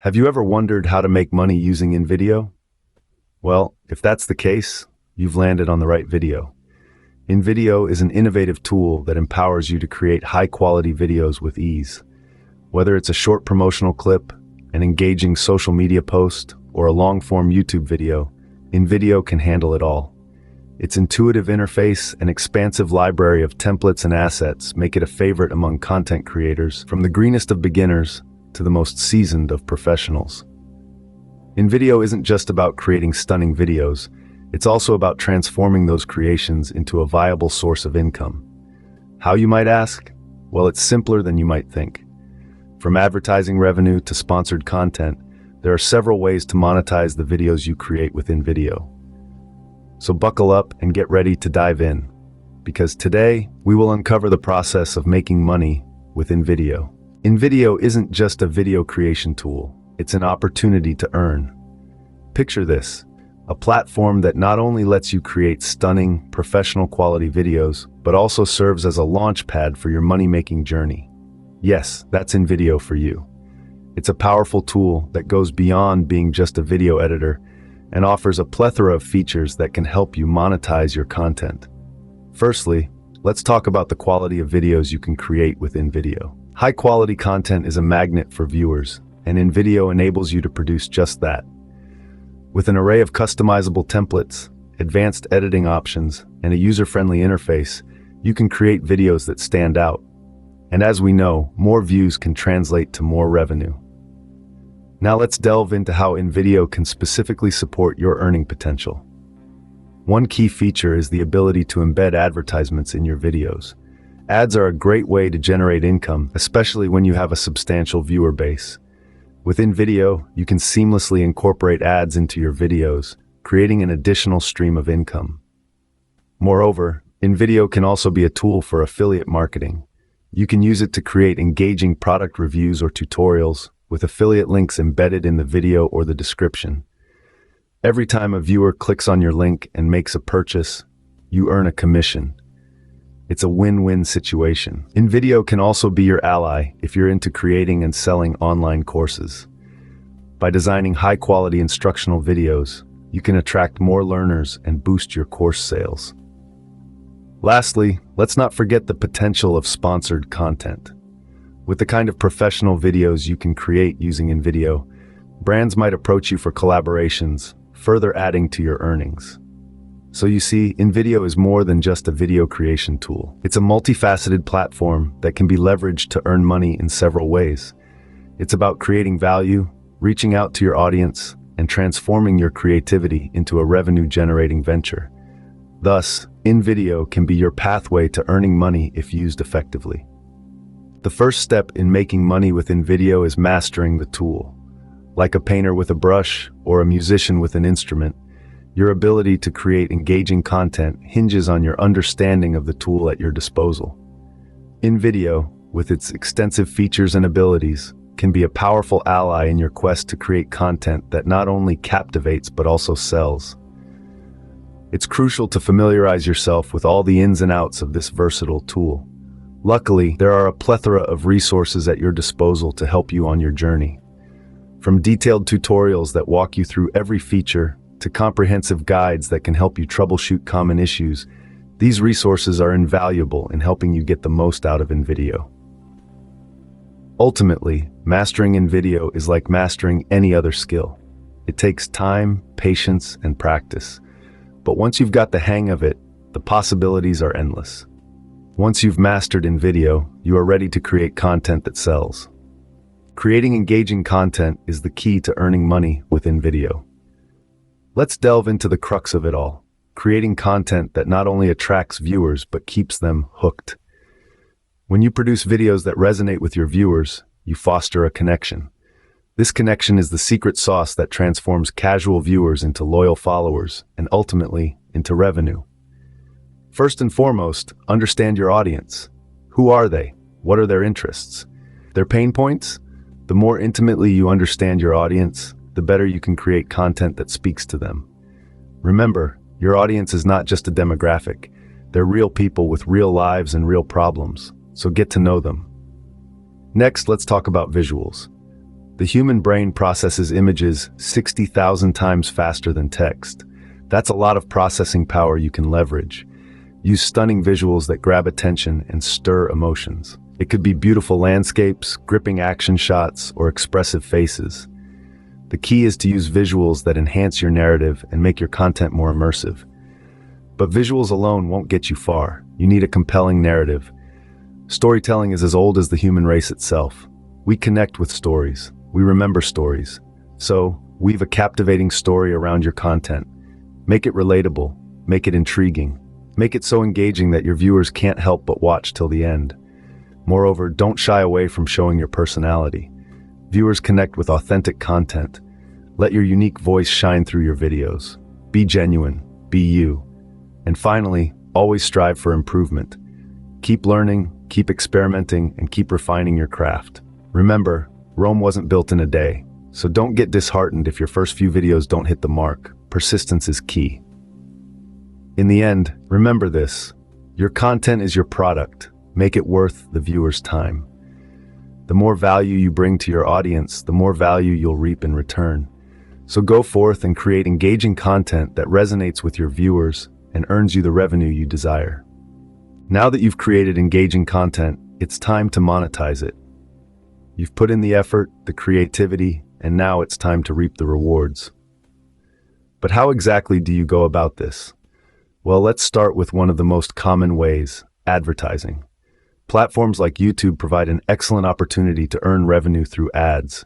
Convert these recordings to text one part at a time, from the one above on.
Have you ever wondered how to make money using invideo? Well, if that's the case, you've landed on the right video. Invideo is an innovative tool that empowers you to create high-quality videos with ease. Whether it's a short promotional clip, an engaging social media post, or a long-form YouTube video, invideo can handle it all. Its intuitive interface and expansive library of templates and assets make it a favorite among content creators, from the greenest of beginners to the most seasoned of professionals. Invideo isn't just about creating stunning videos, it's also about transforming those creations into a viable source of income. How, you might ask? Well, it's simpler than you might think. From advertising revenue to sponsored content, there are several ways to monetize the videos you create with invideo. So buckle up and get ready to dive in, because today we will uncover the process of making money with invideo. Invideo isn't just a video creation tool, it's an opportunity to earn. Picture this, a platform that not only lets you create stunning, professional quality videos, but also serves as a launch pad for your money-making journey. Yes, that's invideo for you. It's a powerful tool that goes beyond being just a video editor and offers a plethora of features that can help you monetize your content. Firstly, let's talk about the quality of videos you can create with invideo. High-quality content is a magnet for viewers, and invideo enables you to produce just that. With an array of customizable templates, advanced editing options, and a user-friendly interface, you can create videos that stand out. And as we know, more views can translate to more revenue. Now let's delve into how invideo can specifically support your earning potential. One key feature is the ability to embed advertisements in your videos. Ads are a great way to generate income, especially when you have a substantial viewer base. With invideo, you can seamlessly incorporate ads into your videos, creating an additional stream of income. Moreover, invideo can also be a tool for affiliate marketing. You can use it to create engaging product reviews or tutorials, with affiliate links embedded in the video or the description. Every time a viewer clicks on your link and makes a purchase, you earn a commission. It's a win-win situation. Invideo can also be your ally if you're into creating and selling online courses. By designing high-quality instructional videos, you can attract more learners and boost your course sales. Lastly, let's not forget the potential of sponsored content. With the kind of professional videos you can create using invideo, brands might approach you for collaborations, further adding to your earnings. So you see, invideo is more than just a video creation tool. It's a multifaceted platform that can be leveraged to earn money in several ways. It's about creating value, reaching out to your audience, and transforming your creativity into a revenue-generating venture. Thus, invideo can be your pathway to earning money if used effectively. The first step in making money with invideo is mastering the tool. Like a painter with a brush or a musician with an instrument, your ability to create engaging content hinges on your understanding of the tool at your disposal. Invideo, with its extensive features and abilities, can be a powerful ally in your quest to create content that not only captivates but also sells. It's crucial to familiarize yourself with all the ins and outs of this versatile tool. Luckily, there are a plethora of resources at your disposal to help you on your journey. From detailed tutorials that walk you through every feature, to comprehensive guides that can help you troubleshoot common issues, these resources are invaluable in helping you get the most out of invideo. Ultimately, mastering invideo is like mastering any other skill. It takes time, patience, and practice. But once you've got the hang of it, the possibilities are endless. Once you've mastered invideo, you are ready to create content that sells. Creating engaging content is the key to earning money with invideo. Let's delve into the crux of it all, creating content that not only attracts viewers but keeps them hooked. When you produce videos that resonate with your viewers, you foster a connection. This connection is the secret sauce that transforms casual viewers into loyal followers and ultimately into revenue. First and foremost, understand your audience. Who are they? What are their interests? Their pain points? The more intimately you understand your audience, the better you can create content that speaks to them. Remember, your audience is not just a demographic. They're real people with real lives and real problems, so get to know them. Next, let's talk about visuals. The human brain processes images 60,000 times faster than text. That's a lot of processing power you can leverage. Use stunning visuals that grab attention and stir emotions. It could be beautiful landscapes, gripping action shots, or expressive faces. The key is to use visuals that enhance your narrative and make your content more immersive. But visuals alone won't get you far. You need a compelling narrative. Storytelling is as old as the human race itself. We connect with stories. We remember stories. So, weave a captivating story around your content. Make it relatable. Make it intriguing. Make it so engaging that your viewers can't help but watch till the end. Moreover, don't shy away from showing your personality. Viewers connect with authentic content. Let your unique voice shine through your videos. Be genuine. Be you. And finally, always strive for improvement. Keep learning, keep experimenting, and keep refining your craft. Remember, Rome wasn't built in a day, so don't get disheartened if your first few videos don't hit the mark. Persistence is key. In the end, remember this: your content is your product. Make it worth the viewer's time. The more value you bring to your audience, the more value you'll reap in return. So go forth and create engaging content that resonates with your viewers and earns you the revenue you desire. Now that you've created engaging content, it's time to monetize it. You've put in the effort, the creativity, and now it's time to reap the rewards. But how exactly do you go about this? Well, let's start with one of the most common ways: advertising. Platforms like YouTube provide an excellent opportunity to earn revenue through ads.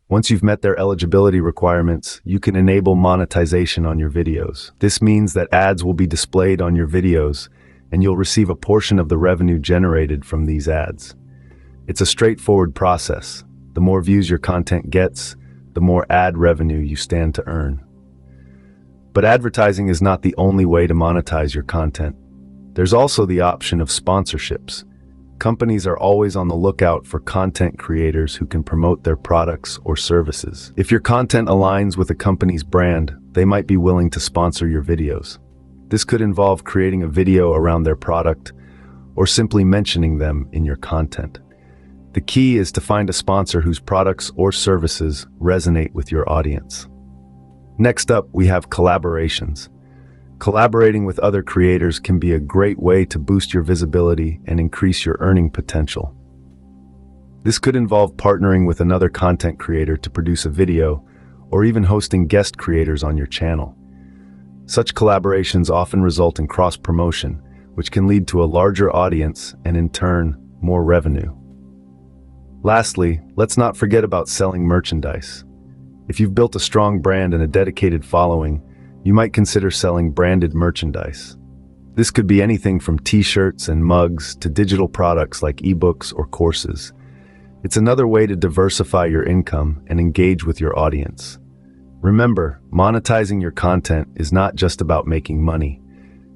Once you've met their eligibility requirements, you can enable monetization on your videos. This means that ads will be displayed on your videos, and you'll receive a portion of the revenue generated from these ads. It's a straightforward process. The more views your content gets, the more ad revenue you stand to earn. But advertising is not the only way to monetize your content. There's also the option of sponsorships. Companies are always on the lookout for content creators who can promote their products or services. If your content aligns with a company's brand, they might be willing to sponsor your videos. This could involve creating a video around their product or simply mentioning them in your content. The key is to find a sponsor whose products or services resonate with your audience. Next up, we have collaborations. Collaborating with other creators can be a great way to boost your visibility and increase your earning potential. This could involve partnering with another content creator to produce a video, or even hosting guest creators on your channel. Such collaborations often result in cross-promotion, which can lead to a larger audience and, in turn, more revenue. Lastly, let's not forget about selling merchandise. If you've built a strong brand and a dedicated following, you might consider selling branded merchandise. This could be anything from t-shirts and mugs to digital products like ebooks or courses. It's another way to diversify your income and engage with your audience. Remember, monetizing your content is not just about making money.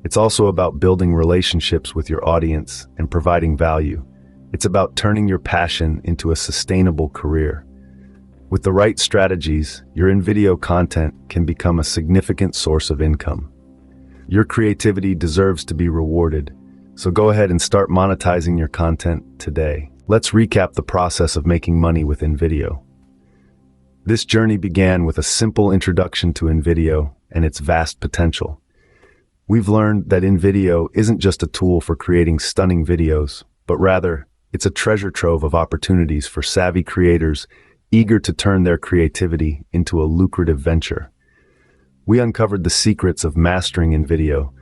It's also about building relationships with your audience and providing value. It's about turning your passion into a sustainable career. With the right strategies, your in-video content can become a significant source of income. Your creativity deserves to be rewarded, so go ahead and start monetizing your content today. Let's recap the process of making money with InVideo. This journey began with a simple introduction to InVideo and its vast potential. We've learned that InVideo isn't just a tool for creating stunning videos, but rather, it's a treasure trove of opportunities for savvy creators eager to turn their creativity into a lucrative venture. We uncovered the secrets of mastering InVideo,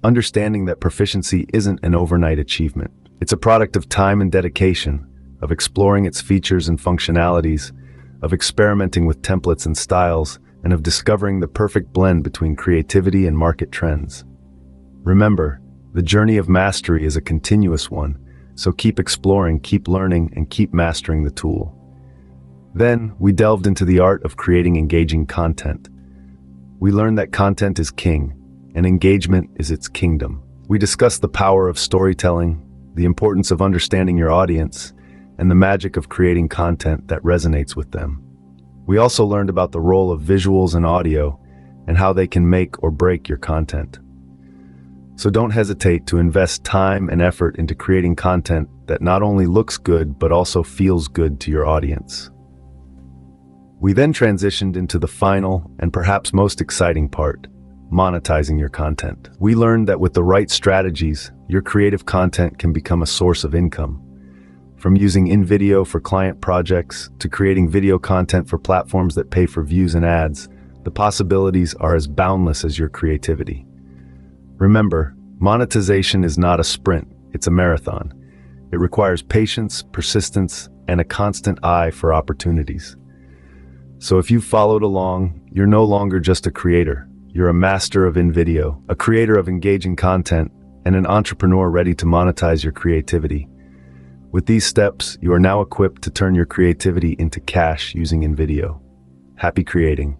understanding that proficiency isn't an overnight achievement. It's a product of time and dedication, of exploring its features and functionalities, of experimenting with templates and styles, and of discovering the perfect blend between creativity and market trends. Remember, the journey of mastery is a continuous one, so keep exploring, keep learning, and keep mastering the tool. Then, we delved into the art of creating engaging content. We learned that content is king, and engagement is its kingdom. We discussed the power of storytelling, the importance of understanding your audience, and the magic of creating content that resonates with them. We also learned about the role of visuals and audio, and how they can make or break your content. So don't hesitate to invest time and effort into creating content that not only looks good, but also feels good to your audience. We then transitioned into the final and perhaps most exciting part, monetizing your content. We learned that with the right strategies, your creative content can become a source of income. From using InVideo for client projects to creating video content for platforms that pay for views and ads, the possibilities are as boundless as your creativity. Remember, monetization is not a sprint, it's a marathon. It requires patience, persistence, and a constant eye for opportunities. So if you've followed along, you're no longer just a creator. You're a master of InVideo, a creator of engaging content, and an entrepreneur ready to monetize your creativity. With these steps, you are now equipped to turn your creativity into cash using InVideo. Happy creating.